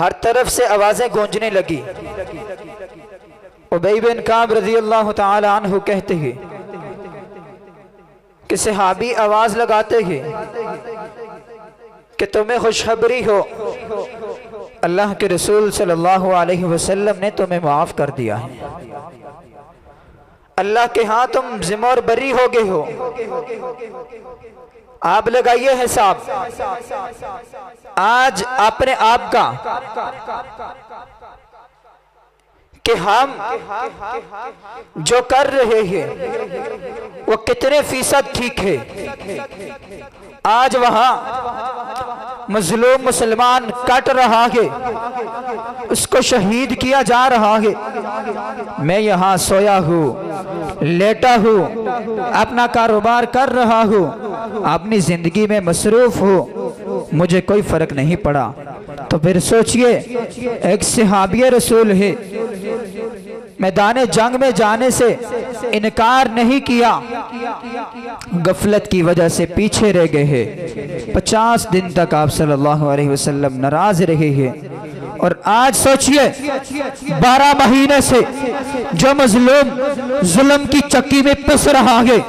हर तरफ से आवाजें गूंजने लगी। उबई बिन काब रज़ी अल्लाह तआला अन्हु कहते हैं कि सहाबी आवाज लगाते हैं कि तुम्हें खुशखबरी हो, अल्लाह के रसूल सल्लल्लाहु अलैहि वसल्लम ने तुम्हें माफ कर दिया है, अल्लाह के यहाँ तुम जिम्मेदार बरी हो गए हो। आप लगाइए हिसाब, आज अपने आप का कि हम जो कर रहे हैं वो कितने फीसद ठीक है। आज वहां मजलूम मुसलमान कट रहा है, उसको शहीद किया जा रहा है। मैं यहाँ सोया हूँ, लेटा हूँ, अपना कारोबार कर रहा हूँ, अपनी जिंदगी में मसरूफ हूँ, मुझे कोई फर्क नहीं पड़ा। तो फिर सोचिए, एक सहाबी रसूल है, मैदान जंग में जाने से इनकार नहीं किया, गफलत की वजह से पीछे रह गए हैं। 50 दिन तक आप सल्लल्लाहु अलैहि वसल्लम नाराज रहे हैं। और आज सोचिए, 12 महीने से जो मजलूम जुल्म की चक्की में पिस रहा है,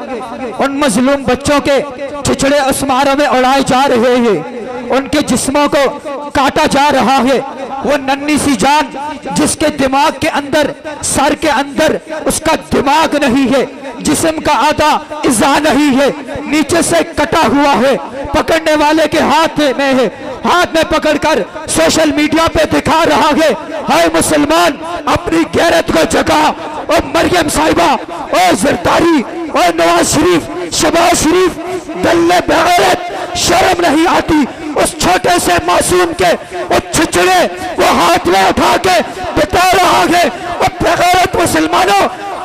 उन मजलूम बच्चों के छिछड़े आसमानों में उड़ाए जा रहे हैं, उनके जिस्मों को काटा जा रहा है। वो नन्ही सी जान जिसके दिमाग के अंदर, सर के अंदर उसका दिमाग नहीं है, जिस्म का आधा इज़ा नहीं है, नीचे से कटा हुआ है, पकड़ने वाले के हाथ में है, हाथ में पकड़कर सोशल मीडिया पे दिखा रहा है, हाय मुसलमान अपनी गैरत को जगा। और मरियम साहिबा और जरदारी और नवाज शरीफ, शहबाज शरीफ, दल्ले बेगैरत, शर्म नहीं आती उस छोटे से मासूम के वो छिछड़े वो हाथ में उठा के बता रहा है। और बेगैरत मुसलमानों,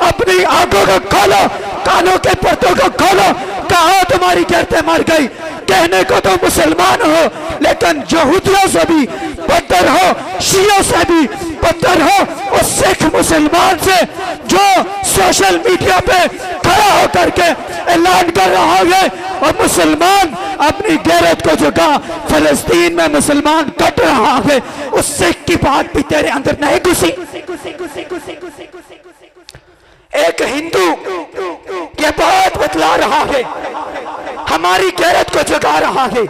अपनी आंखों को खोलो, कानों के पर्दों को खोलो। कहाँ तुम्हारी गैरतें मर गई? कहने को तो मुसलमान हो, लेकिन यहूदियों से भी बदतर हो, शियों से भी बदतर हो, और सिख मुसलमान से जो सोशल मीडिया पे खड़ा होकर के ऐलान कर रहा है और मुसलमान अपनी गैरत को जगा, फलस्तीन में मुसलमान कट रहा है, उस सिख की बात भी तेरे अंदर नहीं घुसी। एक हिंदू ये बात बतला रहा है, हमारी गैरत को जगा रहा है,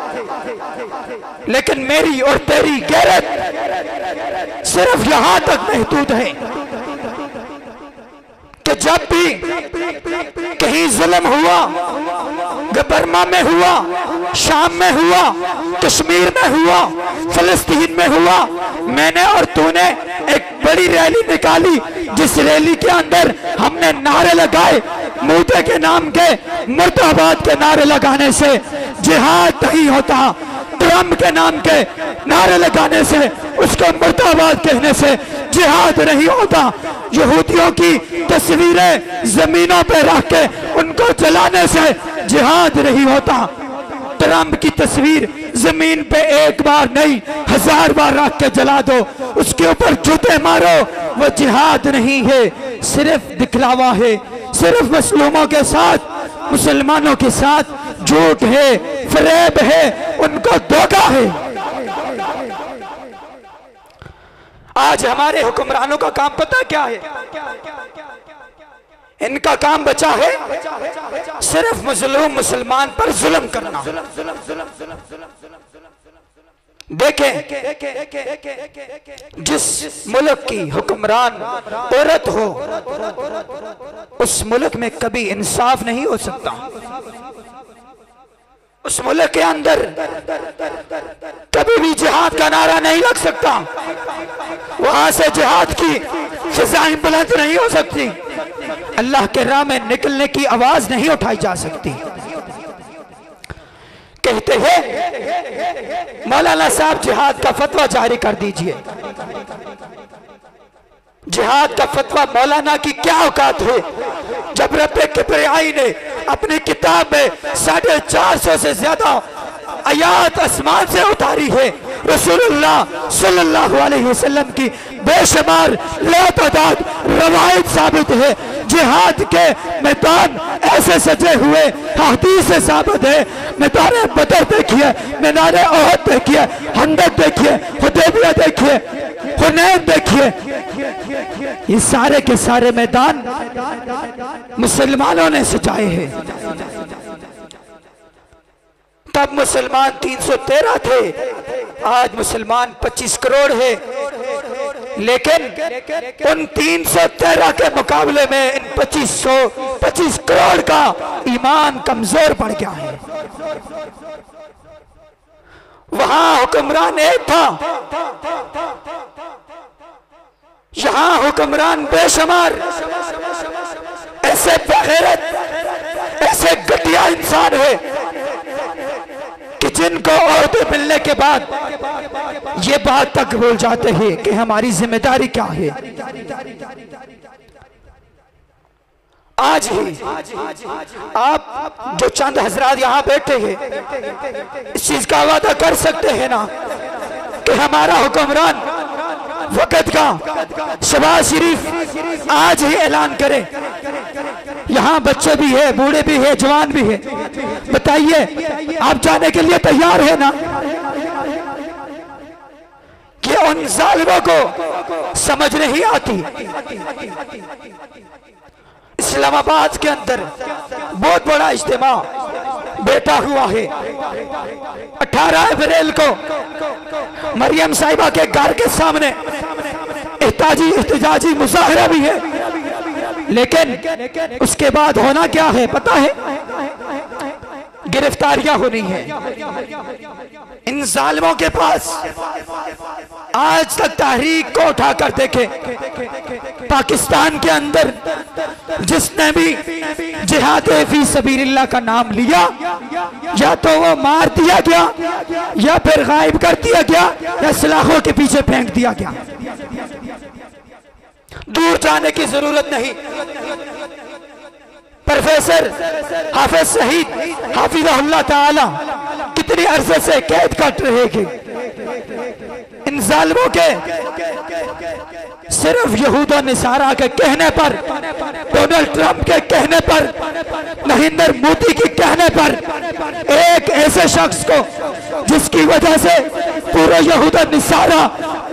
लेकिन मेरी और तेरी गैरत सिर्फ यहां तक महदूद है कि जब भी कहीं जुल्म हुआ, बर्मा में हुआ, शाम में हुआ, कश्मीर में हुआ, फलस्तीन में हुआ, मैंने और तूने एक बड़ी रैली निकाली, जिस रैली के अंदर हमने नारे लगाए, मूते के नाम के, मुर्दाबाद के नारे लगाने से जिहाद नहीं होता, ट्रम्प के नाम के नारे लगाने से, उसको मुर्दाबाद कहने से जिहाद नहीं होता। यहूदियों की तस्वीरें जमीनों पे रख के उनको जलाने से जिहाद नहीं होता। ट्रम्प की तस्वीर जमीन पे एक बार नहीं 1000 बार रख के जला दो, उसके ऊपर जूते मारो, वो जिहाद नहीं है, सिर्फ दिखलावा है, सिर्फ मसलूमों के साथ, मुसलमानों के साथ झूठ है, फरेब है, उनको धोखा है। आज हमारे हुक्मरानों का काम पता क्या है? इनका काम बचा है सिर्फ मजलूम मुसलमान पर जुल्म करना। देखें, जिस मुल्क की हुक्मरान औरत हो, उस मुल्क में कभी इंसाफ नहीं हो सकता। उस मुल्क के अंदर कभी भी जिहाद का नारा नहीं लग सकता, वहां से जिहाद की फिजाएं बुलंद नहीं हो सकती, अल्लाह के राह में निकलने की आवाज नहीं उठाई जा सकती। कहते हैं मौलाना साहब जिहाद का फतवा जारी कर दीजिए। जिहाद का फतवा मौलाना की क्या औकात है? जब रब्बे किबरियाई ने अपनी किताब में 450 से ज्यादा आयात आसमान से उतारी है, रसूलुल्लाह सल्लल्लाहु अलैहि वसल्लम की बेशुमार लातादाद रवायत साबित है, जिहाद के मैदान ऐसे सजे हुए हदीस से साबित है। मैदान बदर देखिए, मैदान ओहद देखिए, खंदक देखिए, हुदैबिया देखिए, हुनैन देखिए, ये सारे के सारे मैदान मुसलमानों ने सजाए हैं। तब मुसलमान 313 थे, आज मुसलमान 25 करोड़ है। लेकिन उन 313 के मुकाबले में इन 25 करोड़ का ईमान कमजोर पड़ गया है। वहां हुक्मरान एक था, यहां हुक्मरान बेशुमार। ऐसे बेगैरत, ऐसे घटिया इंसान है कि जिनको औरतें मिलने के बाद ये बात तक भूल जाते हैं कि हमारी जिम्मेदारी क्या है। आज ही आप जो चंद हजरात यहाँ बैठे हैं, इस चीज का वादा कर सकते हैं ना कि हमारा हुक्मरान वक़्त का शबाज शरीफ आज ही ऐलान करे। यहाँ बच्चे भी है, बूढ़े भी है, जवान भी है, बताइए आप जाने के लिए तैयार है ना? कि उन जालिमों को समझ नहीं आती। इस्लामाबाद के अंदर बहुत बड़ा इज्तिमा बैठा हुआ है। 18 अप्रैल को मरियम साहिबा के घर के सामने एहतजाजी मुजाहरा भी है, लेकिन उसके बाद होना क्या है पता है? गिरफ्तारियां होनी है। इन जालिमों के पास आज तक तहरीक को उठाकर देखे, पाकिस्तान के अंदर जिसने भी जिहाद फी सबीलिल्लाह का नाम लिया, या तो वो मार दिया गया, या फिर गायब कर दिया गया, या सलाखों के पीछे फेंक दिया गया। दूर जाने की जरूरत नहीं। प्रोफेसर हाफिज सईद हाफिज़हुल्लाह ताला कितनी अरसे से कैद काट रहे थे। इन जालिमों के सिर्फ यहूदा निसारा के कहने पर, डोनाल्ड ट्रंप के कहने पर, नरेंद्र मोदी के कहने पर, एक ऐसे शख्स को जिसकी वजह से पूरा यहूदा निसारा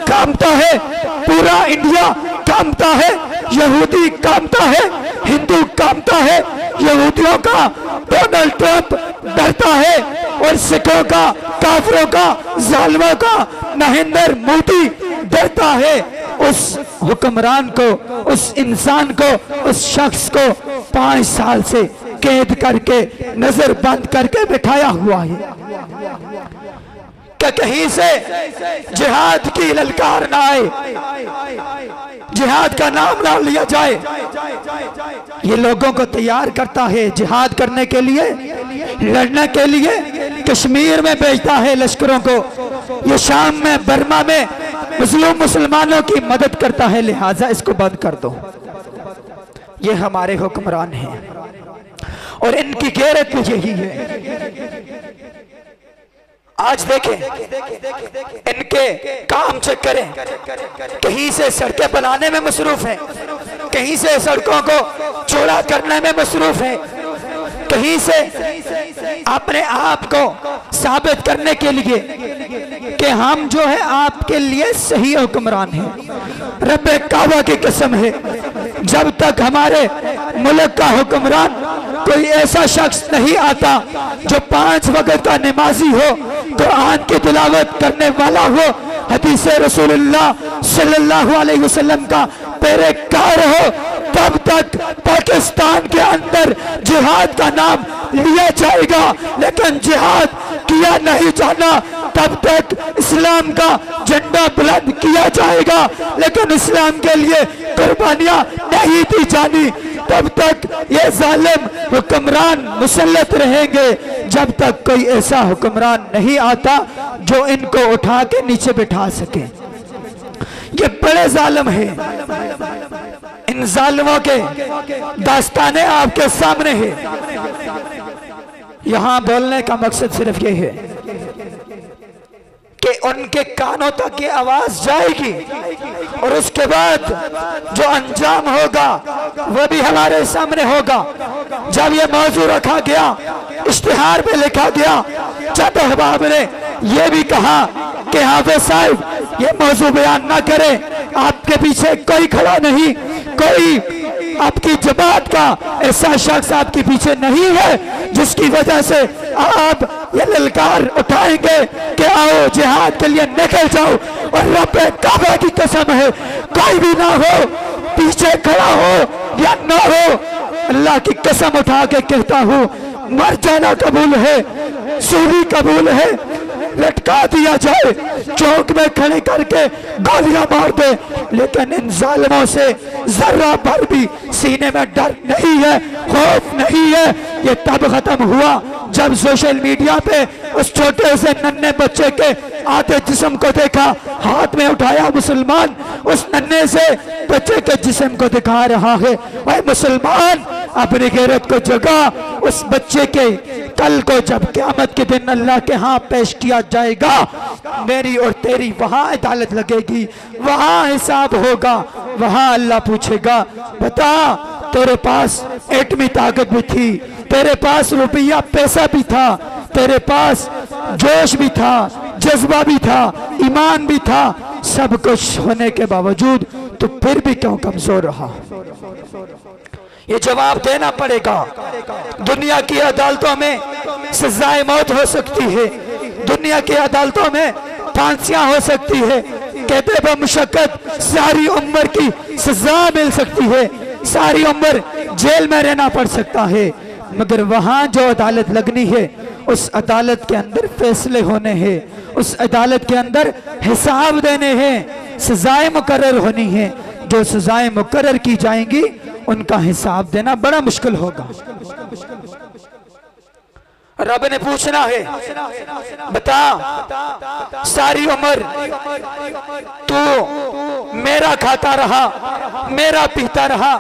कांपता है, पूरा इंडिया कांपता है, यहूदी कांपता है, हिंदू कांपता है, यहूदियों का डोनाल्ड ट्रंप डरता है, और सिखों का, काफिरों का, जालिमों का नरेंद्र मोदी डरता है। उस हुक्मरान को, उस इंसान को, उस शख्स को 5 साल से कैद करके, नजर बंद करके बिठाया हुआ है कि कहीं से जिहाद की ललकार ना आए, जिहाद का नाम ना लिया जाए। ये लोगों को तैयार करता है जिहाद करने के लिए, लड़ने के लिए। कश्मीर में भेजता है लश्करों को, ये शाम में, बर्मा में मुस्लिम मुसलमानों की मदद करता है, लिहाजा इसको बंद कर दो। ये हमारे हुक्मरान हैं और इनकी गैरत भी यही है। आज देखें, इनके काम चेक करें, कहीं से सड़कें बनाने में मसरूफ हैं, कहीं से सड़कों को चौड़ा करने में मसरूफ हैं, कहीं से अपने आप को साबित करने के लिए कि हम जो है आपके लिए सही हुक्मरान हैं। रब्बे काबा की कसम है, जब तक हमारे मुल्क का हुक्मरान कोई ऐसा शख्स नहीं आता जो 5 वक्त का नमाजी हो, कुरान की तिलावत करने वाला हो, हदीस रसूलुल्लाह सल्लल्लाहु अलैहि वसल्लम का पैरोकार हो, तब तक पाकिस्तान के अंदर जिहाद का नाम लिया जाएगा। लेकिन जिहाद किया नहीं जाना तब तक इस्लाम का झंडा बुलंद किया जाएगा, लेकिन इस्लाम के लिए कुर्बानियां नहीं दी जानी तब तक ये जालिम हुक्मरान मुसल्लत रहेंगे, जब तक कोई ऐसा हुक्मरान नहीं आता जो इनको उठा के नीचे बिठा सके। ये बड़े जालिम है। इन जालिमों के दास्ताने आपके सामने है। यहाँ बोलने का मकसद सिर्फ ये है कि उनके कानों तक ये आवाज जाएगी और उसके बाद जो अंजाम होगा वो भी हमारे सामने होगा। जब ये मौजू रखा गया, इश्तिहार में लिखा गया, जब अहबाब ने ये भी कहा कि हाफिज साहब ये मौजू बयान ना करें, आपके पीछे कोई खड़ा नहीं, कोई आपकी जमात का ऐसा शख्स आपके पीछे नहीं है जिसकी वजह से आप ये ललकार उठाएंगे कि आओ जिहाद के लिए निकल जाओ। और रब काबा की कसम है कोई भी ना हो पीछे खड़ा हो या ना हो, अल्लाह की कसम उठा के कहता हूँ मर जाना कबूल है, सूली कबूल है, लटका दिया जाए, चौक में खड़े करके गोलियां मार दे, लेकिन इन जालिमों से जर्रा भर भी सीने में डर नहीं है, खौफ नहीं है। ये तब खत्म हुआ जब सोशल मीडिया पे उस छोटे से नन्हे बच्चे के आधे जिस्म को देखा, हाथ में उठाया मुसलमान उस नन्हे से बच्चे के जिस्म को दिखा रहा है। वह मुसलमान अपनी गैरत को जगा, उस बच्चे के कल को जब क़यामत के दिन अल्लाह के यहाँ पेश किया जाएगा, मेरी और तेरी वहां अदालत लगेगी, वहां हिसाब होगा, वहां अल्लाह पूछेगा बता तेरे पास एटमी ताकत भी थी, तेरे पास रुपया पैसा भी था, तेरे पास जोश भी था, जज्बा भी था, ईमान भी था, सब कुछ होने के बावजूद तो फिर भी क्यों कमजोर रहा? ये जवाब देना पड़ेगा। दुनिया की अदालतों में सजाए मौत हो सकती है, दुनिया की अदालतों में फांसियां हो सकती है, कहते बमुशक्कत सारी उम्र की सजा मिल सकती है, सारी उम्र जेल में रहना पड़ सकता है, मगर वहां जो अदालत लगनी है उस अदालत के अंदर फैसले होने हैं, उस अदालत के अंदर हिसाब देने हैं, सजाएं मुकर्रर होनी है। जो सजाएं मुकर्रर की जाएंगी उनका हिसाब देना बड़ा मुश्किल होगा। रब ने पूछना है बता सारी उम्र तू मेरा खाता रहा, मेरा पीता रहा,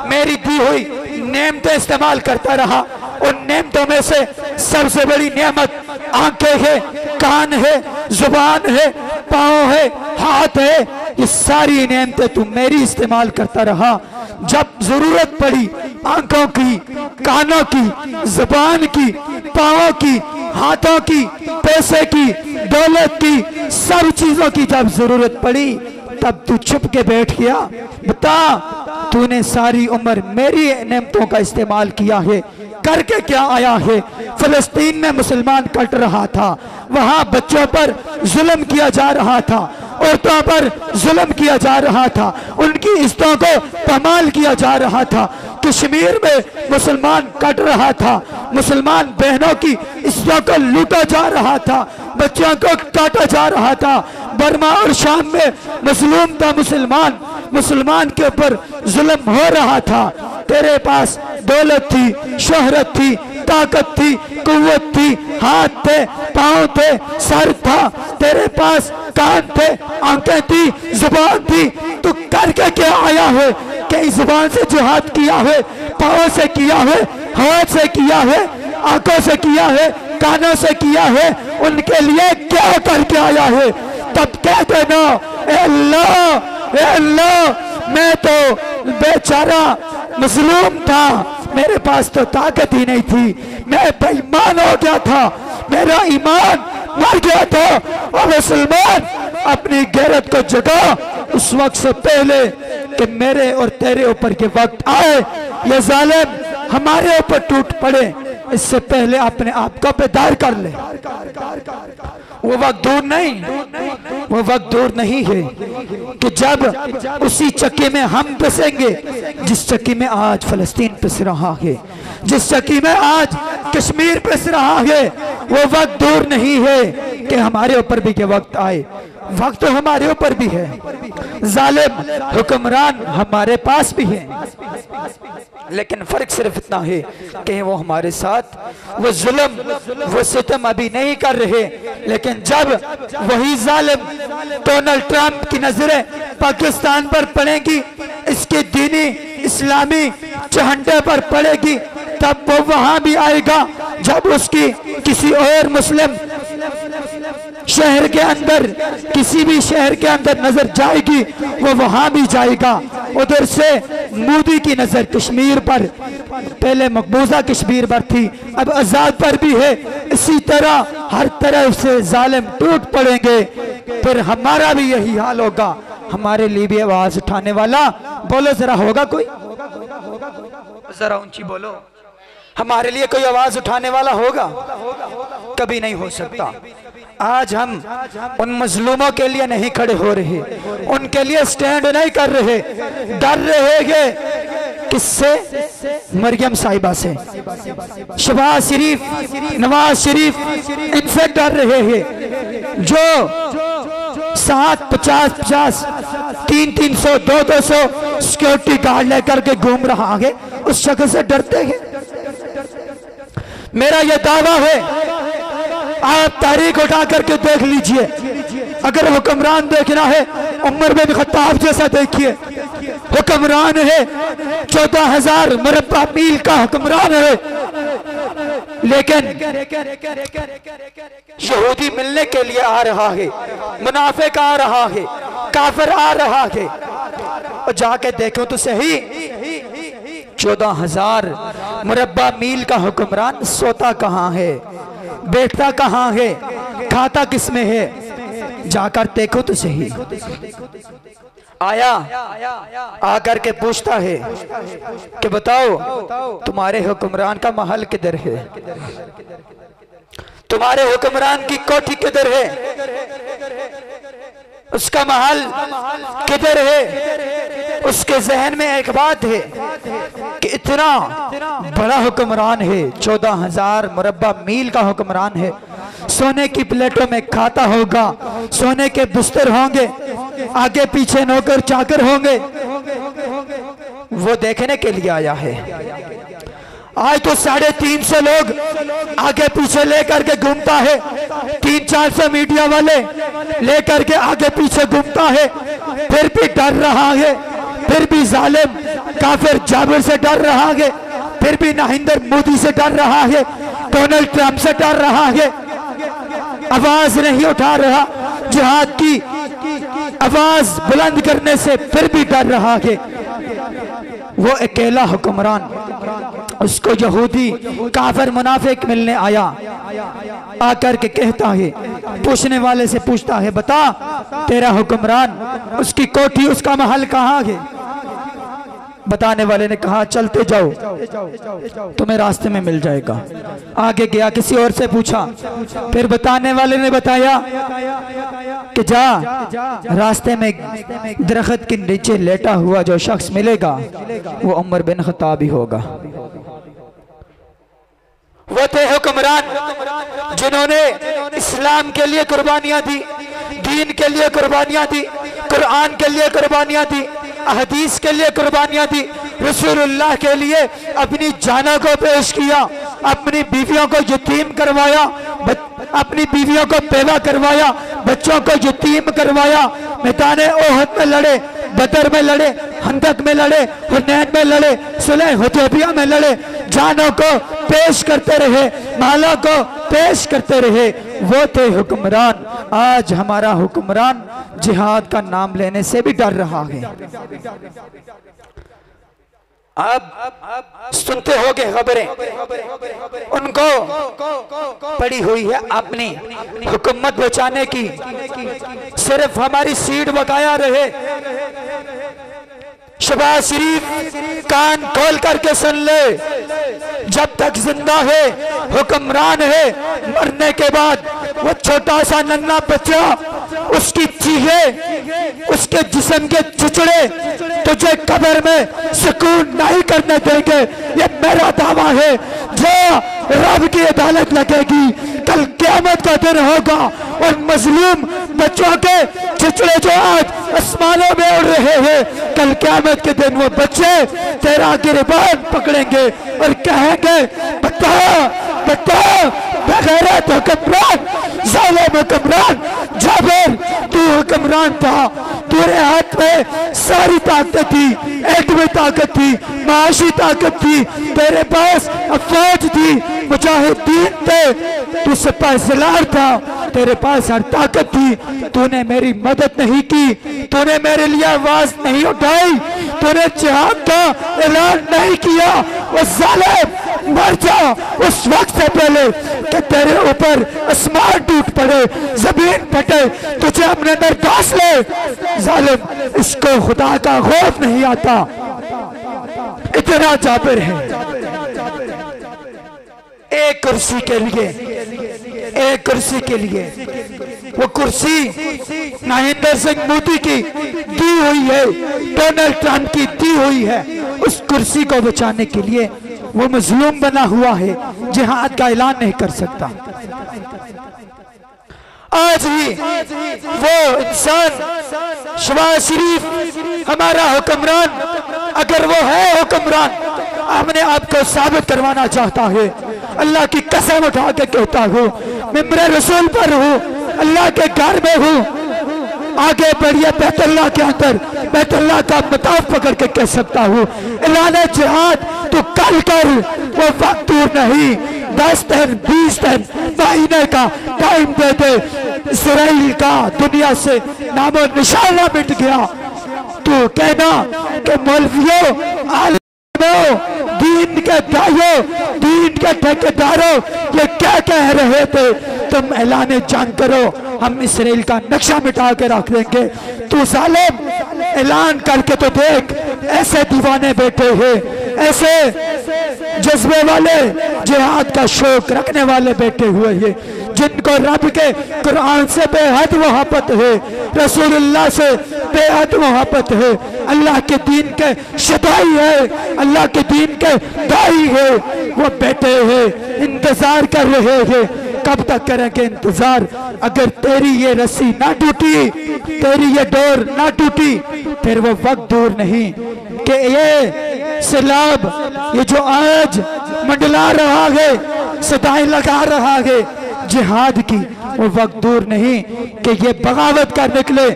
मेरी दी हुई नेमतें इस्तेमाल करता रहा, उन नेमतों में से सबसे बड़ी नेमत आंखें है, कान है, जुबान है, पाँव है, हाथ है, ये सारी नेमतें तू मेरी इस्तेमाल करता रहा। जब जरूरत पड़ी आंखों की, कानों की, जुबान की, पाँवों की, हाथों की, पैसे की, दौलत की, सब चीजों की जब जरूरत पड़ी तब तू छुप के बैठ गया। बता तूने सारी उम्र मेरी नेमतों का इस्तेमाल किया है, करके क्या आया है? फिलिस्तीन में मुसलमान कट रहा था, वहां बच्चों पर जुल्म किया जा रहा था, औरतों पर जुल्म किया जा रहा था, उनकी इज्जतों को पमाल किया जा रहा था। कश्मीर में मुसलमान कट रहा था, मुसलमान बहनों की इज्जतों को लूटा जा रहा था, बच्चों को काटा जा रहा था। बर्मा और शाम में मजलूम था मुसलमान, मुसलमान के ऊपर जुल्म हो रहा था। तेरे पास दौलत थी, शोहरत थी, ताकत थी, कुव्वत थी, हाथ थे, पाँव थे, सर था, तेरे पास कान थे, आंखें थी, जुबान थी, तू करके क्या आया है? कई जुबान से जिहाद किया है, पाँव से किया है, हाथ से किया है, आंखों से किया है, कानों से किया है, उनके लिए क्या करके आया है? तब कह देना ए अल्लाह मैं तो बेचारा मजलूम था, मेरे पास तो ताकत ही नहीं थी, मैं बेईमान हो गया था, मेरा ईमान मर गया था। और मुसलमान अपनी गैरत को जगा उस वक्त से पहले कि मेरे और तेरे ऊपर के वक्त आए, ये जालिम हमारे ऊपर टूट पड़े, इससे पहले अपने आप को बेदार कर ले। वो वक्त दूर नहीं, वो वक्त दूर नहीं है कि जब उसी चक्की में हम पिसेंगे जिस चक्की में आज फलस्तीन पिस रहा है, जिस चक्की में आज कश्मीर पिस रहा है। वो वक्त दूर नहीं है कि हमारे ऊपर भी के वक्त आए, वक्त तो हमारे ऊपर भी है, जालिम हुक्मरान हमारे पास भी है, लेकिन फर्क सिर्फ इतना है कि वो हमारे साथ वो जुल्म वो सितम अभी नहीं कर रहे, लेकिन जब वही जालिम डोनाल्ड ट्रंप की नजरें पाकिस्तान पर पड़ेगी, इसके दीनी इस्लामी झंडे पर पड़ेगी, तब वो वहां भी आएगा। जब उसकी किसी और मुस्लिम शहर के अंदर, किसी भी शहर के अंदर नजर जाएगी वो वहां भी जाएगा। उधर से मोदी की नजर कश्मीर पर, पहले मकबूजा कश्मीर पर थी, अब आजाद पर भी है। इसी तरह हर तरफ से जालिम टूट पड़ेंगे, फिर हमारा भी यही हाल होगा। हमारे लिए भी आवाज उठाने वाला, बोलो जरा, होगा कोई? जरा ऊंची बोलो, हमारे लिए कोई आवाज उठाने वाला होगा? कभी नहीं हो सकता। आज हम उन मजलूमों के लिए नहीं खड़े हो रहे, उनके लिए स्टैंड नहीं कर रहे, डर रहे हैं। किससे? मरियम साहिबा से, शहबाज शरीफ, नवाज शरीफ, इनसे डर रहे हैं जो 750-50, 300-300, 200 सिक्योरिटी गार्ड लेकर के घूम रहा है, उस शख्स से डरते हैं। मेरा यह दावा है, आप तारीख उठा करके देख लीजिए। अगर हुक्मरान देखना है, उमर बिन खत्ताब जैसा देखिए, हुक्मरान है, 14,000 मुरब्बा मील का हुक्मरान है, लेकिन यहूदी मिलने के लिए आ रहा है, मुनाफिक आ रहा है, काफिर आ रहा है। और जाके देखो तो सही, 14,000 मुरब्बा मील का हुक्मरान सोता कहाँ है, बैठता कहाँ है, खाता किसमें है? जाकर देखो तो सही। आया आकर के पूछता है कि बताओ तुम्हारे हुक्मरान का महल किधर है, तुम्हारे हुक्मरान की कोठी किधर है, उसका महल किधर है? उसके जहन में एक बात है कि इतना बड़ा हुक्मरान है, 14,000 मुरब्बा मील का हुक्मरान है, सोने की प्लेटों में खाता होगा, सोने के बिस्तर होंगे, आगे पीछे नौकर चाकर होंगे। वो देखने के लिए आया है। आज तो 350 लोग आगे पीछे लेकर के घूमता है, 300-400 मीडिया वाले लेकर के आगे पीछे घूमता है, फिर भी डर रहा है, फिर भी जालिम काफिर जाबिर से डर रहा है, फिर भी नरेंद्र मोदी से डर रहा है, डोनाल्ड ट्रंप से डर रहा है, आवाज नहीं उठा रहा, जिहाद की आवाज बुलंद करने से फिर भी डर रहा है। वो अकेला हुक्मरान, उसको यहूदी काफिर मुनाफिक मिलने आया, आकर के कहता है, पूछने वाले से पूछता है, बता तेरा हुक्मरान, उसकी कोठी, उसका महल कहाँ है? बताने वाले ने कहा चलते जाओ, तुम्हें रास्ते में मिल जाएगा। आगे गया, किसी और से पूछा, फिर बताने वाले ने बताया कि जा, रास्ते में दरख्त के नीचे लेटा हुआ जो शख्स मिलेगा वो उमर बिन खत्ताब ही होगा। वो थे हुक्मरान जिन्होंने इस्लाम के लिए कुर्बानियां दी, दीन के लिए कुर्बानियां दी, कुरान के लिए कुर्बानियां दी, हदीस के लिए कुर्बानियां दी, रसूलुल्लाह के लिए अपनी जाना को पेश किया, अपनी बीवियों को यतीम करवाया, अपनी बीवियों को बेवा करवाया, बच्चों को यतीम करवाया, मैदान ओहद में लड़े, बदर में लड़े, खंदक में लड़े, हुनैन में लड़े, सुलह हुदैबिया में लड़े, जानों को पेश करते रहे, मालों को पेश करते रहे। वो थे हुक्मरान। आज हमारा हुक्मरान जिहाद का नाम लेने से भी डर रहा है। अब सुनते होगे खबरें, उनको पड़ी हुई है अपनी हुकूमत बचाने की, सिर्फ हमारी सीट बकाया रहे। शहबाज शरीफ कान खोल करके सुन ले, जब तक जिंदा है हुक्मरान है, मरने के बाद वो छोटा सा नन्हा बच्चा, उसकी चीखें, उसके जिस्म के चिचड़े तुझे कब्र में सुकून नहीं करने देंगे। ये मेरा दावा है। जो रब की अदालत लगेगी, कल क़यामत का दिन होगा और मजलूम बच्चों के चिचड़े जो आज आसमानों में उड़ रहे हैं, कल क़यामत के दिन वो बच्चे तेरा गिरबान पकड़ेंगे और कहेंगे बता बता बगैरत हुक्मरान, जालिम हुक्मरान जाबिर, तू हुक्मरान था, तेरे हाथ में सारी ताकत थी, एटमी ताकत थी, माशी ताकत थी, तेरे पास अफवाज थी, मुजाहिदीन थे, तू सिपाही सलार था, तेरे पास हर ताकत थी, तूने मेरी मदद नहीं की, तूने मेरे लिए आवाज नहीं उठाई, तूने जिहाद का ऐलान नहीं किया। वो जालिम मर जा उस वक्त से पहले कि तेरे ऊपर आसमान टूट पड़े, जमीन फटे, तुझे अपने अंदर घास ले। जालिम, इसको खुदा का खौफ नहीं आता, इतना जाबिर है। एक कुर्सी के लिए, एक कुर्सी के लिए, वो कुर्सी महेंद्र सिंह मोदी की दी हुई है, डोनाल्ड ट्रंप की दी हुई है। उस कुर्सी को बचाने के लिए वो मजलूम बना हुआ है, जिहाद का ऐलान नहीं कर सकता। आज ही वो इंसान शहबाज शरीफ हमारा हुक्मरान, अगर वो है हुक्मरान, अपने आप को साबित करवाना चाहता है, अल्लाह की कसम उठा के कहता हूँ, मिंबर रसूल पर हूँ, अल्लाह के घर में हूँ, आगे बढ़िए बैतुल्लाह के अंदर, बैतुल्लाह का मताफ पकड़ के कह सकता हूँ, ऐलान जिहाद तो कल कर, वो वक्त दूर नहीं, 10 दिन 20 दिन महीने का टाइम दे दे, इस्राइल का दुनिया से नामो निशाना मिट गया। तो कहना कि मौलवियों, दीन के दाइयों, दीन के ठेकेदारों, ये क्या कह रहे थे, तुम ऐलान जंग करो, हम इसराइल का नक्शा मिटा के रख देंगे। तू जालिम, ऐलान करके तो देख, ऐसे दीवाने बैठे हैं, ऐसे जज्बे वाले, जिहाद का शौक रखने वाले बैठे हुए हैं, जिनको रब के कुरान से बेहद मोहब्बत है, रसूलुल्लाह से बेहद मोहब्बत है, अल्लाह के दीन के शदाई है, अल्लाह के दीन के दाई है, वो बैठे हैं, इंतजार कर रहे हैं। कब तक करेंगे इंतजार? अगर तेरी ये रस्सी ना टूटी, तेरी ये डोर ना टूटी, फिर वो वक्त दूर नहीं कि ये सैलाब, ये जो आज मंडला रहा है, सदाएं लगा रहा है जिहाद की, वो वक्त दूर नहीं कि ये बगावत कर निकले,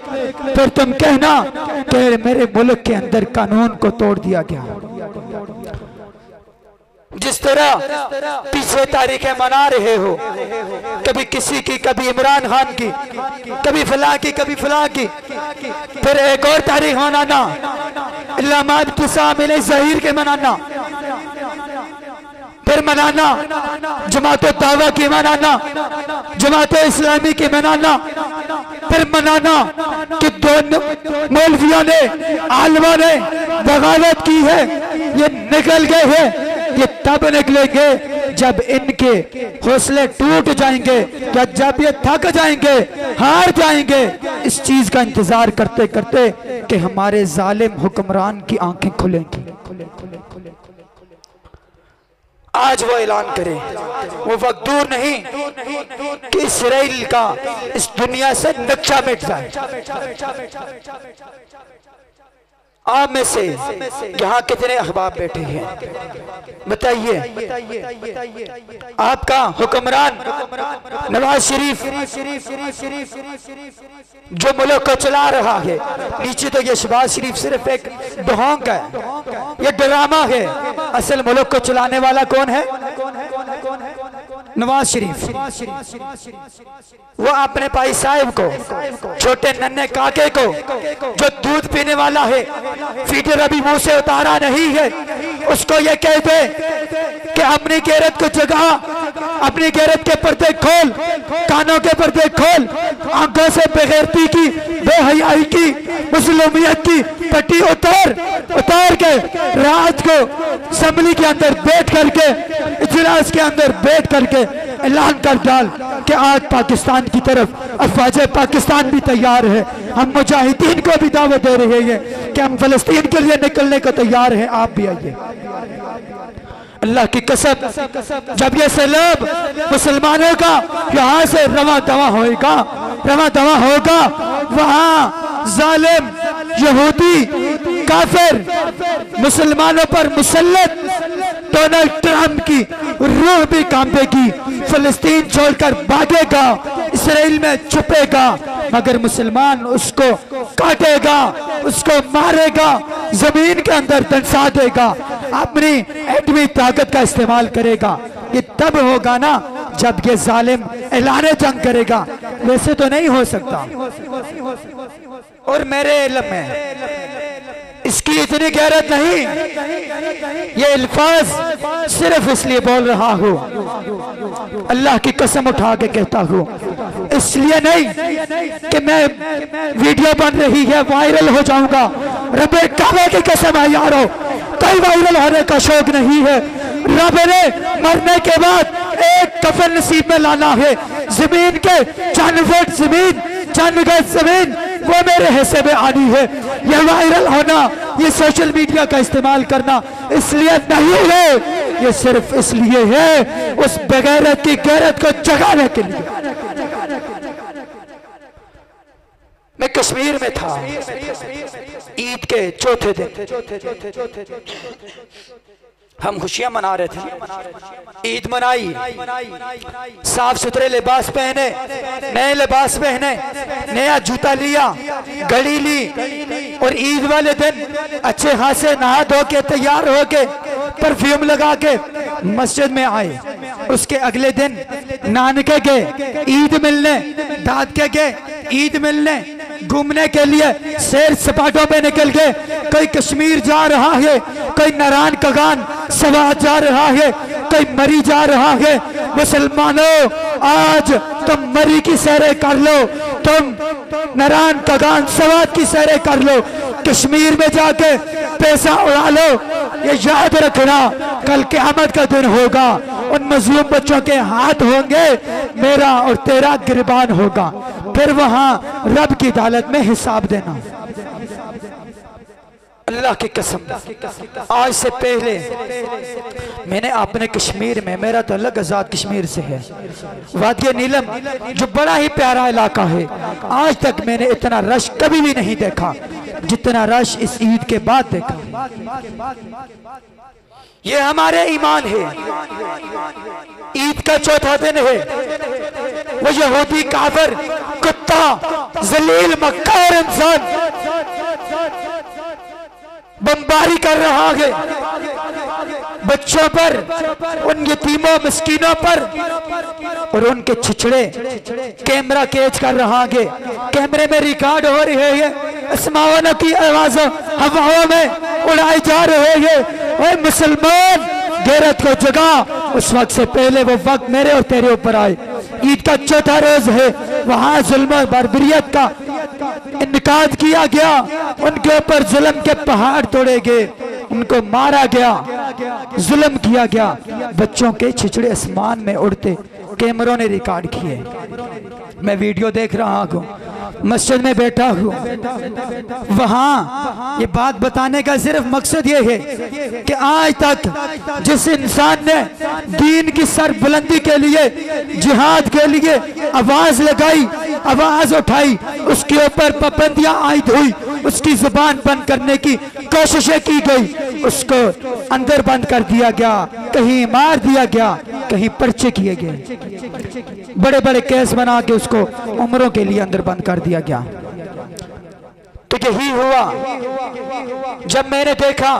फिर तुम कहना कि मेरे मुल्क के अंदर कानून को तोड़ दिया गया। जिस तरह पीछे तारीखें मना रहे हो, कभी किसी की, कभी इमरान खान की, कभी फलां की, कभी फलां की, फिर एक और तारीख मनाना, ज़हीर के मनाना, फिर मनाना जमात दावा की, मनाना जमात इस्लामी की, मनाना फिर मनाना कि दोनों मौलवियों ने, आलमा ने बगावत की है, ये निकल गए हैं। ये तब निकलेंगे जब इनके हौसले टूट जाएंगे, या जब ये थक जाएंगे, हार जाएंगे, इस चीज का इंतजार करते करते कि हमारे जालिम हुक्मरान की आंखें खुलेंगी। आज वो ऐलान करें, वो वक्त दूर नहीं कि इस्राइल का इस दुनिया से नक्शा मिट जाए। आप में से यहाँ कितने अहबाब बैठे हैं, बताइए, आपका हुक्मरान नवाज शरीफ जो मुल्क को चला रहा है, नीचे तो ये शहबाज शरीफ सिर्फ एक ढोंग है, ये ड्रामा है, असल मुल्क को चलाने वाला कौन है? नवाज शरीफ। वो अपने भाई साहब को, छोटे नन्हे काके को, जो दूध पीने वाला है, फीडर अभी मुंह से उतारा नहीं है, उसको ये कह दे कि अपनी गैरत को जगा, अपनी गैरत के पर्दे खोल, कानों के पर्दे खोल, आंखों से बेगैरती की, बेहयाई की, मुस्लिमियत की पट्टी उतार के रात को असेंबली के अंदर बैठ करके, इजलास के अंदर बैठ करके ऐलान कर डाल कि आज पाकिस्तान की तरफ अफवाज पाकिस्तान भी तैयार है, हम मुजाहिदीन को भी दावत दे रहे हैं कि हम फलस्तीन के लिए निकलने को तैयार हैं, आप भी आइए। अल्लाह की कसम, जब ये सैलाब मुसलमानों का यहाँ से रवा दवा होगा, वहाँ जालिम यहूदी काफिर मुसलमानों पर मुसल्लत डोनाल्ड ट्रंप की रूह भी कांपेगी, फलस्तीन छोड़कर भागेगा, इसराइल में छुपेगा, मगर मुसलमान उसको काटेगा, उसको मारेगा, जमीन के अंदर दंसा देगा, अपनी एटमी ताकत का इस्तेमाल करेगा। ये तब होगा ना जब ये जालिम ऐलान जंग करेगा। वैसे तो नहीं हो सकता। और मेरे इल्म में इसकी इतनी गैरत नहीं, ये अल्फाज सिर्फ इसलिए बोल रहा हूँ, अल्लाह की कसम उठा के कहता हूँ, इसलिए नहीं कि मैं वीडियो बन रही है वायरल हो जाऊंगा। रब्बे काबा की कसम है यारो, कोई वायरल होने का शौक नहीं है। रब ने मरने के बाद एक कफन नसीब में लाना है। जमीन के 4 फुट जमीन, 4 गज जमीन वो मेरे हिस्से में आनी है। ये वायरल होना, ये सोशल मीडिया का इस्तेमाल करना इसलिए नहीं है, ये सिर्फ इसलिए है उस बेगैरत की गैरत को जगाने के लिए। मैं कश्मीर में था ईद के चौथे दिन, हम खुशियां मना रहे थे, ईद मनाई, साफ सुथरे लिबास पहने, नए लिबास पहने, नया जूता लिया, घड़ी ली और ईद वाले दिन अच्छे खासे नहा धो के तैयार होके परफ्यूम लगा के मस्जिद में आए। उसके अगले दिन नानके गए ईद मिलने, दादके गए ईद मिलने, घूमने के लिए सैर सपाटों में निकल गए। कोई कश्मीर जा रहा है, कोई नारायण कगान सवात जा रहा है, कोई मरी जा रहा है। मुसलमानों, आज तुम मरी की सैरें कर लो, तुम नारायण कगान सवात की सैरें कर लो, कश्मीर में जाके पैसा उड़ा लो। ये याद रखना, कल क़यामत का दिन होगा, उन मजलूम बच्चों के हाथ होंगे, मेरा और तेरा गिरबान होगा, फिर वहां रब की अदालत में हिसाब देना। अल्लाह की कसम, आज से पहले मैंने अपने कश्मीर में, मेरा तो अलग आजाद कश्मीर से है, वादिया नीलम जो बड़ा ही प्यारा इलाका है, आज तक मैंने इतना रश कभी भी नहीं देखा जितना रश इस ईद के बाद देखा। ये हमारे ईमान है। ईद का चौथा दिन है, वो यहूदी काफिर कुत्ता जलील मक्कार इंसान बमबारी कर रहा है बच्चों पर, उन यतीमों मिस्कीनों पर, और उनके छिछड़े कैमरा कैच कर रहा है, कैमरे में रिकॉर्ड हो रहे हैं, आसमानों की आवाज़ों हवाओं में उड़ाए जा रहे हैं। ओए मुसलमान, गैरत को जगा, उस वक्त से पहले वो वक्त मेरे और तेरे ऊपर आए। ईद का चौथा रोज है, वहां जुल्म बर्बरियत का इनकाद किया गया, उनके ऊपर जुल्म के पहाड़ तोड़े गए, उनको मारा गया, जुल्म किया गया। बच्चों के छिछड़े आसमान में उड़ते कैमरों ने रिकॉर्ड किए। मैं वीडियो देख रहा हूँ, मस्जिद में बैठा हूँ, वहां ये बात बताने का सिर्फ मकसद ये है कि आज तक जिस इंसान ने दीन की सरबुलंदी के लिए, जिहाद के लिए आवाज लगाई, आवाज उठाई, उसके ऊपर पाबंदियां आयद हुई, उसकी जुबान बंद करने की कोशिशें की गई, उसको अंदर बंद कर दिया गया, कहीं मार दिया गया, कहीं पर्चे किए गए, बड़े बड़े केस बना के उसको उम्रों के लिए अंदर बंद कर दिया गया। तो यही हुआ जब मैंने देखा,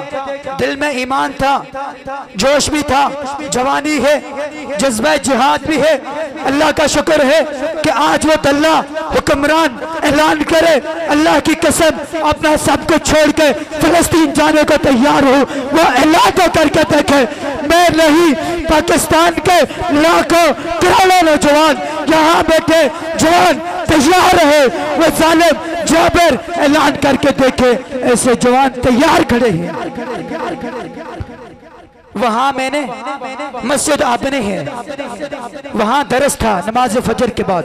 दिल में ईमान था, जोश भी था, जवानी है, जज्बा जिहाद भी है। अल्लाह का शुक्र है कि आज वो अल्लाह हुक्मरान ऐलान करे, अल्लाह की कसम अपना सब कुछ छोड़ के फलस्तीन जाने को तैयार हो, वो ऐलान तो करके देखे। मैं नहीं, पाकिस्तान के लाखों करोड़ों नौजवान यहाँ बैठे जवान तैयार रहे, वो जालिम जाबिर ऐलान करके देखे, ऐसे जवान तैयार खड़े हैं। वहां मैंने मस्जिद आपने है, वहां दरस था नमाज फजर के बाद,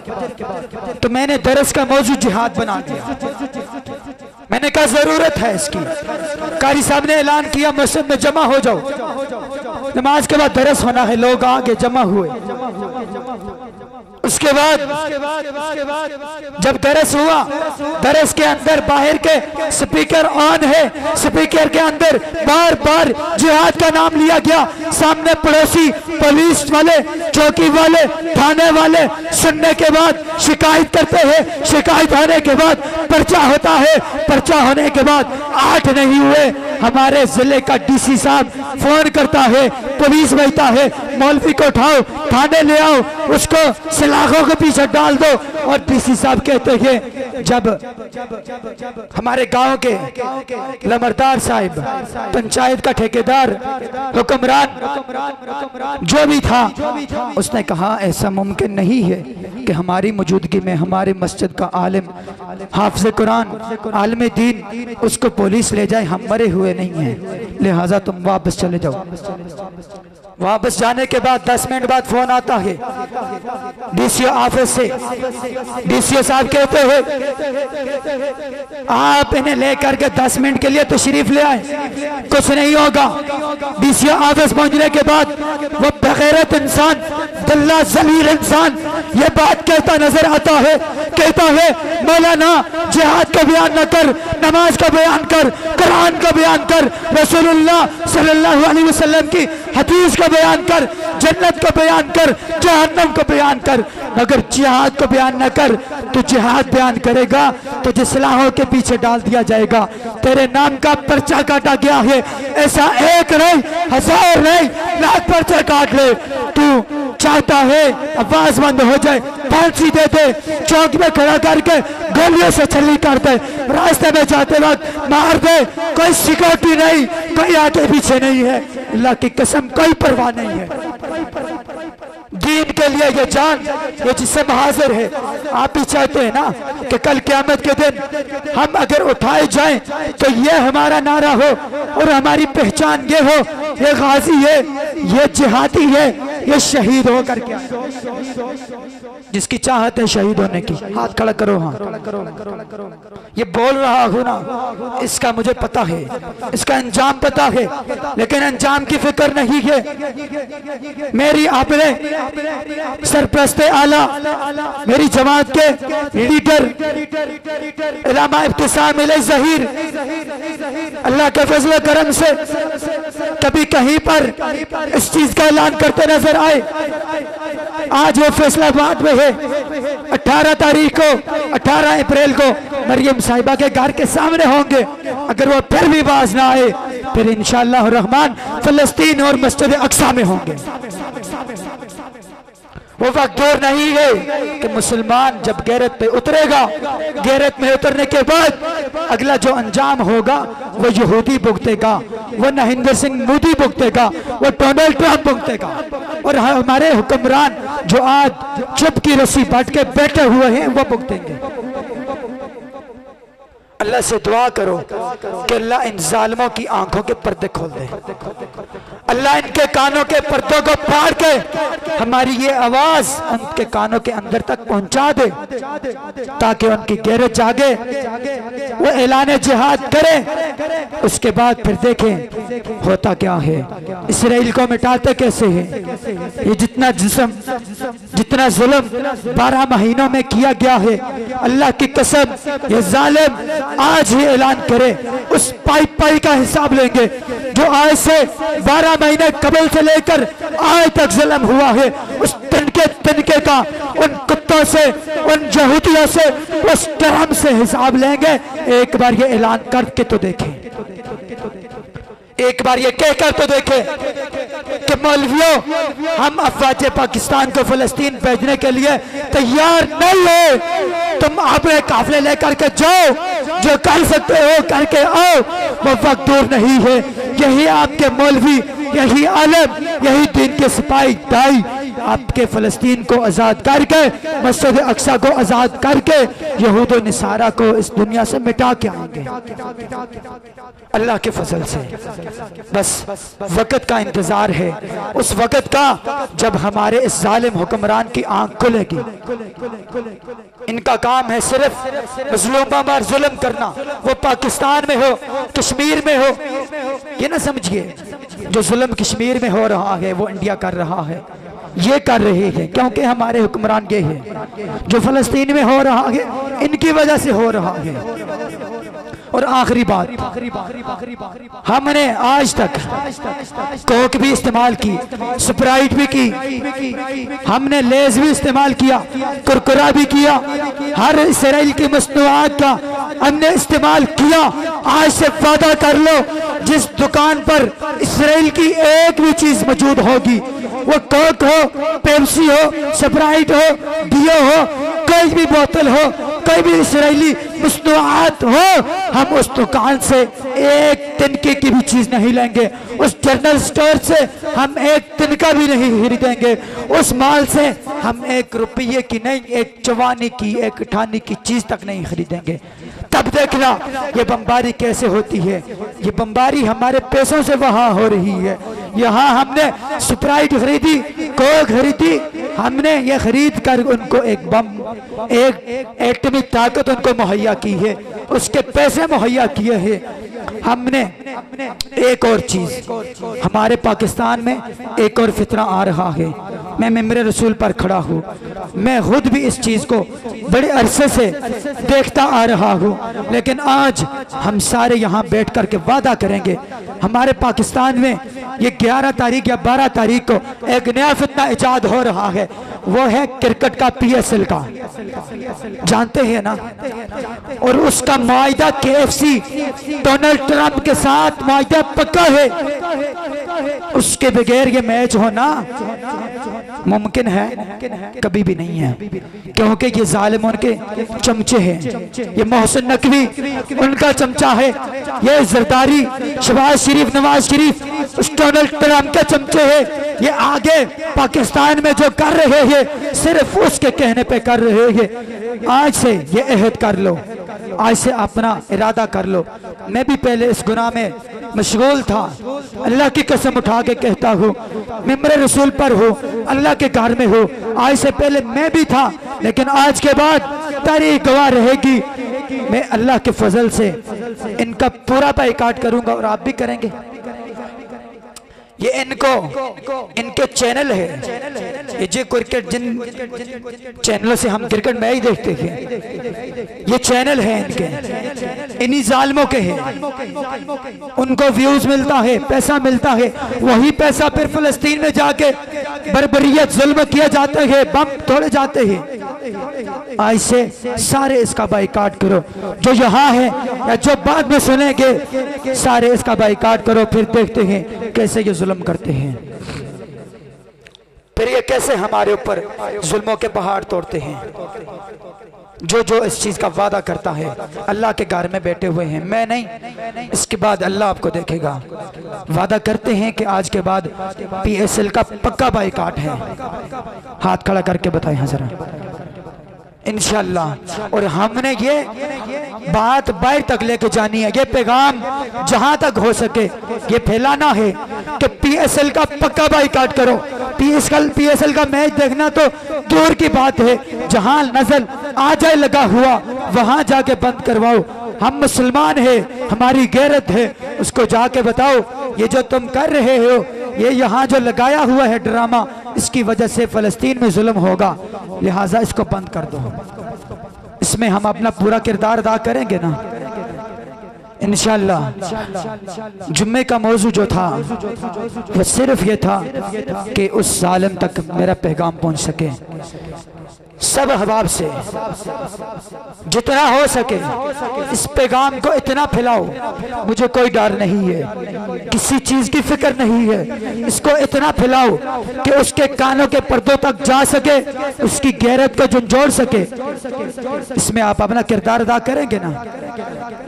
तो मैंने दरस का मौजूद जिहाद बना दिया। मैंने कहा जरूरत है इसकी। कारी साहब ने ऐलान किया मस्जिद में जमा हो जाओ, नमाज के बाद दरस होना है। लोग आगे जमा हुए। उसके बाद जब दरस हुआ, दरस के अंदर बाहर के स्पीकर ऑन है, स्पीकर के अंदर बार बार जिहाद का नाम लिया गया। सामने पड़ोसी, पुलिस वाले, चौकी वाले, थाने वाले सुनने के बाद शिकायत करते हैं, शिकायत होने के बाद पर्चा होता है, पर्चा होने के बाद 8 नहीं हुए हमारे जिले का डीसी साहब फोन करता है, पुलिस भेजता है, मौलवी को उठाओ, थाने ले आओ, उसको सलाखों के पीछे डाल दो। और डीसी साहब कहते हैं जब हमारे गांव के लमरदार साहिब, पंचायत का ठेकेदार, हुक्मरान जो भी था, उसने कहा ऐसा मुमकिन नहीं है कि हमारी मौजूदगी में हमारे मस्जिद का आलिम, हाफिज कुरान, आलिम दीन, उसको पुलिस ले जाए, हम मरे हुए नहीं हैं, लिहाजा तुम वापस चले जाओ। वापस जाने के बाद 10 मिनट बाद फोन आता है डीसीओ ऑफिस से। डीसीओ साहब कहते हैं आप इन्हें लेकर के 10 मिनट के लिए तशरीफ ले आए, कुछ नहीं होगा। डीसीओ ऑफिस पहुंचने के बाद वो बगैरत इंसान, दिल्ला जलील इंसान ये बात कहता नजर आता है, कहता है मौलाना जिहाद का बयान न कर, नमाज का बयान कर, कुरान का बयान कर, रसूलुल्लाह सल्लल्लाहु अलैहि वसल्लम की हदीस का बयान कर, जन्नत का बयान कर, जहन्नम का बयान कर, मगर जिहाद को बयान न कर। तो जिहाद बयान करेगा तो जिसलाहों के पीछे डाल दिया जाएगा, तेरे नाम का पर्चा काटा गया है। ऐसा एक नहीं, 1000 नहीं, लाख पर्चा काट ले। तू चाहता है आवाज बंद हो जाए, फांसी दे दे, चौक में खड़ा करके गोलियों से छली कर दे, रास्ते में जाते वक्त मार दे, कोई सिक्योरिटी नहीं, कोई आगे पीछे नहीं है, अल्लाह की कसम कोई परवाह नहीं है। दीन के लिए ये जान, ये जिस्म हाजिर है। आप भी चाहते हैं ना कि कल क़यामत के दिन हम अगर उठाए जाएं तो ये हमारा नारा हो और हमारी पहचान ये हो, ये गाजी है, ये जिहादी है, ये शहीद हो करके, जिसकी चाहत है शहीद होने की, हाथ खड़ा करो। हाँ, ये बोल रहा हूं ना, इसका मुझे पता है, इसका अंजाम पता है, लेकिन अंजाम की फिक्र नहीं है। मेरी आपने सरप्रस्ते आला, मेरी जमात के लीडर इलामा इब्तिसाम ज़हीर, अल्लाह के फजल करम से कभी कहीं पर इस चीज का ऐलान करते नजर आए। आज वो फैसलाबाद में है, 18 तारीख को, 18 अप्रैल को मरियम साहिबा के घर के सामने होंगे। अगर वो फिर भी बाज ना आए फिर इंशाअल्लाह रहमान फलस्तीन और मस्जिद अक्सा में होंगे। वो वक्त दूर नहीं है कि मुसलमान जब गैरत पे उतरेगा, गैरत में उतरने के बाद अगला जो अंजाम होगा वो यहूदी भुगतेगा, वो नरेंद्र सिंह मोदी भुगतेगा, वो डोनाल्ड ट्रंप भुगतेगा, और हमारे हुक्मरान जो आज चुप की रस्सी बांट के बैठे हुए हैं वो भुगतेंगे। अल्लाह से दुआ करो कि अल्लाह इन जालिमों की आंखों के पर्दे खोल दे, अल्लाह इनके कानों के पर्दों को फाड़ के हमारी ये आवाज उनके कानों के अंदर तक पहुंचा दे, ताकि उनकी गैरत जागे, वो ऐलान जिहाद करें। उसके बाद फिर देखें होता क्या है, इसराइल को मिटाते कैसे हैं। ये जितना जिस्म, जितना जुल्म 12 महीनों में किया गया है, अल्लाह की कसम ये जालिम आज ही ऐलान करे, उस पाई का हिसाब लेंगे जो आज से 12 महीने कबल से लेकर आज तक जुल्म हुआ है, उस तिनके का, उन कुत्तों से, उन यहूदियों से, उस टर्म से हिसाब लेंगे। एक बार ये ऐलान करके तो देखें, एक बार ये कहकर तो देखें कि मौलवियों हम अफवाज पाकिस्तान को फलस्तीन भेजने के लिए तैयार नहीं है। तुम अपने काफिले लेकर के जाओ, जो कर सकते हो करके आओ, वो वक्त दूर नहीं है। यही आपके मौलवी, यही आलम, यही दीन के सिपाही दाई आपके फलस्तीन को आजाद करके, मस्जिद अक्सा को आजाद करके यहूद और निसारा को इस दुनिया से मिटा के आएंगे अल्लाह के फजल से। बस वक्त का इंतजार है, उस वक्त का जब हमारे इस जालिम हुक्मरान की आंख खुलेगी। इनका काम है सिर्फ मजलूमों पर जुल्म करना, वो पाकिस्तान में हो, कश्मीर में हो। ये ना समझिए जो जुल्म कश्मीर में हो रहा है वो इंडिया कर रहा है, ये कर रहे हैं क्योंकि हमारे हुक्मरान ये है। जो फलस्तीन में हो रहा है इनकी वजह से हो रहा है। और आखिरी बात, हमने आज तक कोक भी इस्तेमाल की, स्प्राइट भी की, हमने लेज भी इस्तेमाल किया, कुरकुरा भी किया, हर इसराइल की मसनूआत का हमने इस्तेमाल किया। आज से वादा कर लो जिस दुकान पर इसराइल की एक भी चीज मौजूद होगी, वो कोक हो, पेप्सी हो, स्प्राइट हो, डियो हो, कोई भी बोतल हो, कोई भी इसराइली मसनूआत हो, हम उस दुकान से एक तिनके की भी चीज नहीं लेंगे। उस जनरल स्टोर से हम एक तिनका भी नहीं खरीदेंगे। उस माल से हम 1 रुपये की नहीं, 1 चवानी की, 1 अठानी की चीज तक नहीं खरीदेंगे। तब देखना ये बमबारी कैसे होती है। ये बमबारी हमारे पैसों से वहां हो रही है। यहाँ हमने स्प्राइट खरीदी, कोक खरीदी, हमने ये खरीद कर उनको एक बम, एक एटमी ताकत उनको मुहैया की है, उसके पैसे मुहैया किए हैं। हमने एक और चीज, हमारे पाकिस्तान में एक और फितना आ रहा है। मैं मिंबर रसूल पर खड़ा हूँ, मैं खुद भी इस चीज को बड़े अरसे से देखता आ रहा हूँ, लेकिन आज हम सारे यहाँ बैठ कर के वादा करेंगे, हमारे पाकिस्तान में ये 11 तारीख या 12 तारीख को एक नया फितना इजाद हो रहा है। वो है क्रिकेट का PSL का, जानते हैं ना। और उसका मुआहिदा KFC डोनाल्ड ट्रंप के साथ मुआहिदा पक्का है। उसके बगैर ये मैच होना मुमकिन है? कभी भी नहीं है, क्योंकि ये जालिम उनके चमचे हैं। ये मोहसिन नकवी उनका चमचा है, ये जरदारी शहबाज शरीफ, नवाज शरीफ उस डोनाल्ड ट्रंप के चमचे हैं। ये आगे पाकिस्तान में जो कर रहे हैं सिर्फ उसके कहने पे कर रहे हैं। आज से ये अहद कर लो, आज से अपना इरादा कर लो। मैं भी पहले इस गुनाह में मशगूल था, अल्लाह की कसम उठा के कहता हूँ, मिंबर रसूल पर हूँ, अल्लाह के घर में हूँ। आज से पहले मैं भी था, लेकिन आज के बाद तारीख गवाह रहेगी, मैं अल्लाह के फजल से इनका पूरा बाइकाट करूंगा और आप भी करेंगे। ये इनके चैनल है, ये जो क्रिकेट जिन चैनलों से हम क्रिकेट मैच देखते हैं, ये चैनल है इनके, इन्हीं जालिमों के हैं। उनको व्यूज मिलता है, पैसा मिलता है, वही पैसा फिर फिलिस्तीन में जाके बर्बरियत जुल्म किया जाता है, बम तोड़े जाते हैं। आज से सारे इसका बाइकाट करो, जो यहाँ है या जो बाद में सुनेंगे, सारे इसका बाइकाट करो। फिर देखते हैं कैसे ये जुल्म करते हैं, फिर ये कैसे हमारे ऊपर जुल्मों के पहाड़ तोड़ते हैं। जो इस चीज का वादा करता है, अल्लाह के घर में बैठे हुए हैं, मैं नहीं, इसके बाद अल्लाह आपको देखेगा। वादा करते हैं कि आज के बाद PSL का पक्का बाइकाट है। हाथ खड़ा करके बताएं जरा, इंशाअल्लाह। और हमने ये बात बाहर तक लेके जानी है, ये पैगाम जहां तक हो सके ये फैलाना है कि PSL का पक्का बाइकाट करो। PSL का मैच देखना तो दूर की बात है, जहां नजर आ जाए लगा हुआ वहां जाके बंद करवाओ। हम मुसलमान है, हमारी गैरत है, उसको जाके बताओ ये जो तुम कर रहे हो, ये यहाँ जो लगाया हुआ है ड्रामा, इसकी वजह से फलस्तीन में जुल्म होगा, लिहाजा इसको बंद कर दो। इसमें हम अपना पूरा किरदार अदा करेंगे ना इंशाअल्लाह। जुम्मे का मौजू जो था वो सिर्फ ये था कि उस जालिम तक मेरा पैगाम पहुंच सके। सब अहबाब से जितना हो सके इस पैगाम को इतना फैलाओ, मुझे कोई डर नहीं है, किसी चीज की फिक्र नहीं है। इसको इतना फैलाओ कि उसके कानों के पर्दों तक जा सके, उसकी गैरत को झंझोड़ सके। इसमें आप अपना किरदार अदा करेंगे ना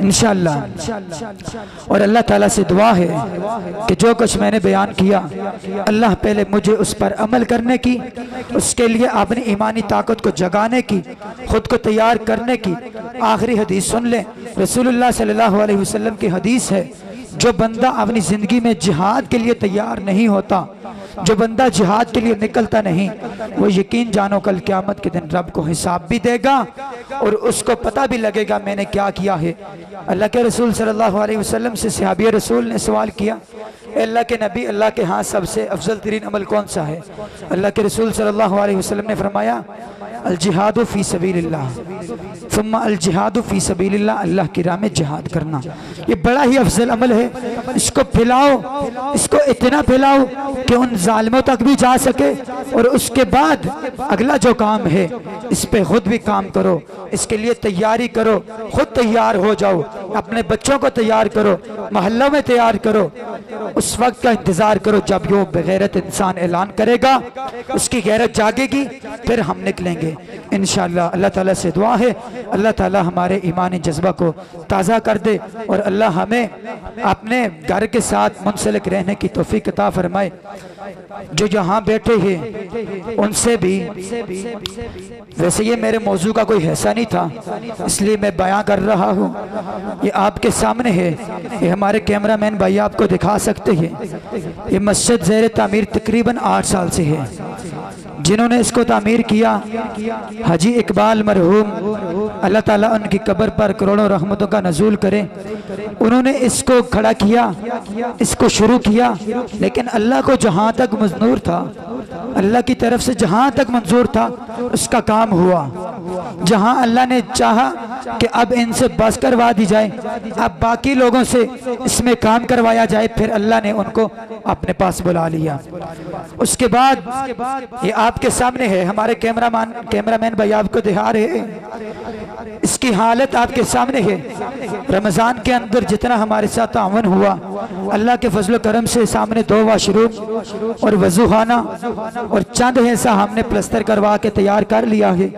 इंशाअल्लाह। और अल्लाह ताला से दुआ है कि जो कुछ मैंने बयान किया, अल्लाह पहले मुझे उस पर अमल करने की, उसके लिए अपनी ईमानी ताकत को जगाने की, खुद को तैयार करने की। आखिरी हदीस सुन लें, रसूलुल्लाह सल्लल्लाहु अलैहि वसल्लम की हदीस है, जो बंदा अपनी जिंदगी में जिहाद के लिए तैयार नहीं होता, जो बंदा जिहाद के लिए निकलता नहीं, वो यकीन जानो कल क़यामत के दिन रब को हिसाब भी देगा और उसको पता भी लगेगा मैंने क्या किया है। अल्लाह के रसूल सल्लल्लाहु अलैहि वसल्लम से सहाबी रसूल ने सवाल किया, अल्लाह के नबी, अल्लाह के हाँ सबसे अफजल तरीन अमल कौन सा है? अल्लाह के रसूल सल्लल्लाहु अलैहि वसल्लम ने फरमाया, अल जिहादु फी सबीलिल्लाह, सुम्मा अल जिहादु फी सबीलिल्लाह, अल्लाह की राह में जिहाद करना, ये बड़ा ही अफजल अमल है। इसको फैलाओ, इसको इतना फैलाओ कि उन जालिमों तक भी जा सके। और उसके बाद अगला जो काम है इस पे खुद भी काम करो, इसके लिए तैयारी करो, खुद तैयार हो जाओ, अपने बच्चों को तैयार करो, मोहल्लों में तैयार करो। उस वक्त का इंतजार करो जब यो बेगैरत इंसान ऐलान करेगा, उसकी गैरत जागेगी, फिर हम निकलेंगे इंशाअल्लाह। अल्लाह ताला से दुआ है अल्लाह ताला हमारे ईमानी जज्बा को ताज़ा कर दे और अल्लाह हमें अपने घर के साथ मुंसलिक रहने की तौफीक अता फरमाए। जो यहाँ बैठे हैं उनसे भी, वैसे ये मेरे मौजू का कोई हिस्सा नहीं था इसलिए मैं बयां कर रहा हूँ, ये आपके सामने है, ये हमारे कैमरामैन भाई आपको दिखा सकते हैं। ये मस्जिद ज़ेर तामीर तकरीबन 8 साल से है। जिन्होंने इसको तामीर किया हाजी इकबाल मरहूम, अल्लाह ताला उनकी कब्र पर करोड़ों रहमतों का नज़ूल करे। उन्होंने इसको खड़ा किया, इसको शुरू किया, लेकिन अल्लाह को जहाँ तक मंजूर था, अल्लाह की तरफ से जहाँ तक मंजूर था उसका काम हुआ। जहाँ अल्लाह ने चाहा कि अब इनसे बस करवा दी जाए, अब बाकी लोगों से इसमें काम करवाया जाए, फिर अल्लाह ने उनको अपने पास बुला लिया। उसके बाद ये आपके सामने है, हमारे कैमरामैन भाई आपको दिखा रहे हैं, इसकी हालत आपके सामने है। रमज़ान के अंदर जितना हमारे साथ तावन हुआ, अल्लाह के फजल करम से सामने 2 वाशरूम और वजूखाना और चंद हिस्सा हमने प्लस्तर करवा के तैयार कर लिया है।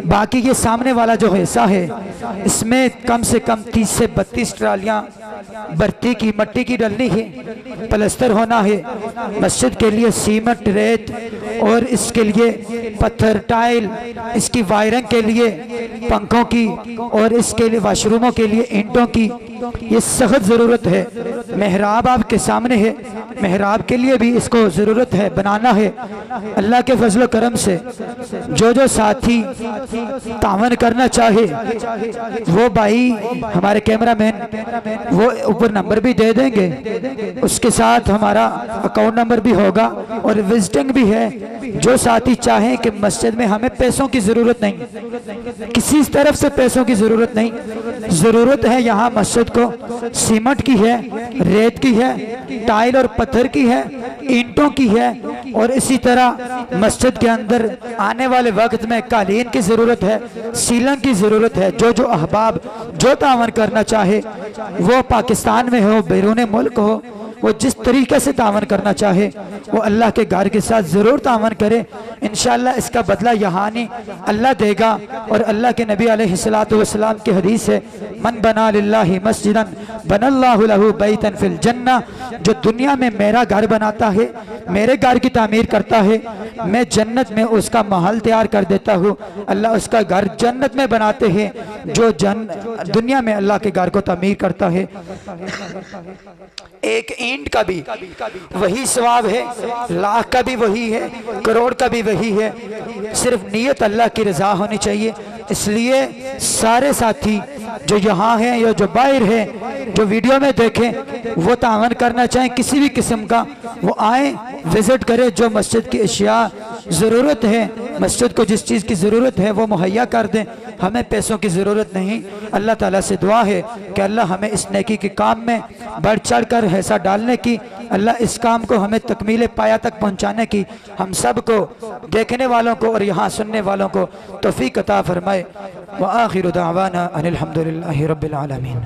बाकी ये सामने वाला जो हिस्सा है इसमें कम से कम 30 से 32 ट्रालियाँ बर्ती की मट्टी की डलनी है, प्लस्तर होना है। मस्जिद के लिए सीमेंट, रेत और इसके लिए पत्थर, टाइल, इसकी वायरिंग के लिए पंखों की और इसके लिए वाशरूमों के लिए ईंटों की ये सख्त ज़रूरत है। मेहराब आपके सामने है, मेहराब के लिए भी इसको ज़रूरत है, बनाना है। अल्लाह के फजल करम से जो साथी तावन करना चाहे वो भाई हमारे कैमरामैन वो ऊपर नंबर भी दे देंगे, उसके साथ हमारा अकाउंट नंबर भी होगा और विजिटिंग भी है। जो साथी चाहें कि मस्जिद में हमें पैसों की ज़रूरत नहीं, किसी तरफ से पैसों की ज़रूरत नहीं, ज़रूरत है यहाँ मस्जिद को सीमेंट की है, रेत की है, टाइल और पत्थर की है, ईंटों की है और इसी तरह मस्जिद के अंदर आने वाले वक्त में कालीन की ज़रूरत है, सीलन की ज़रूरत है। जो अहबाब जो तावन करना चाहे वो पाकिस्तान में हो, बैरून मुल्क हो, वो जिस तरीके से तावन करना चाहे वो अल्लाह के घर के साथ ज़रूर तावन करे। इंशाअल्लाह इसका बदला यहाँ नहीं अल्लाह देगा। और अल्लाह के नबी अलैहिस्सलातु वस्सलाम की हदीस है, मन बना लिल्लाहि मस्जिदन बनल्लाहु लहु बैतन फिल जन्ना, जो दुनिया में मेरा घर बनाता है, मेरे घर की तामीर करता है, मैं जन्नत में उसका महल तैयार कर देता हूँ। अल्लाह उसका घर जन्नत में बनाते हैं जो दुनिया में अल्लाह के घर को तामीर करता है। एक ईंट का भी वही सवाब है, लाख का भी वही है, करोड़ का भी वही है, सिर्फ नीयत अल्लाह की रजा होनी चाहिए। इसलिए सारे साथी जो यहाँ हैं या जो बाहर हैं, जो वीडियो में देखें, वो तावन करना चाहें किसी भी किस्म का, वो आए, विजिट करें। जो मस्जिद की अशिया ज़रूरत है, मस्जिद को जिस चीज़ की ज़रूरत है वो मुहैया कर दें, हमें पैसों की ज़रूरत नहीं। अल्लाह ताला से दुआ है कि अल्लाह हमें इस नेकी के काम में बढ़ चढ़ कर हिस्सा डालने की, अल्लाह इस काम को हमें तकमील पाया तक पहुँचाने की हम सब को, देखने वालों को और यहाँ सुनने वालों को तौफीक अता फरमाए। व आखिरु दावाना अनिल हम्दुलिल्लाहि रब्बिल आलमीन।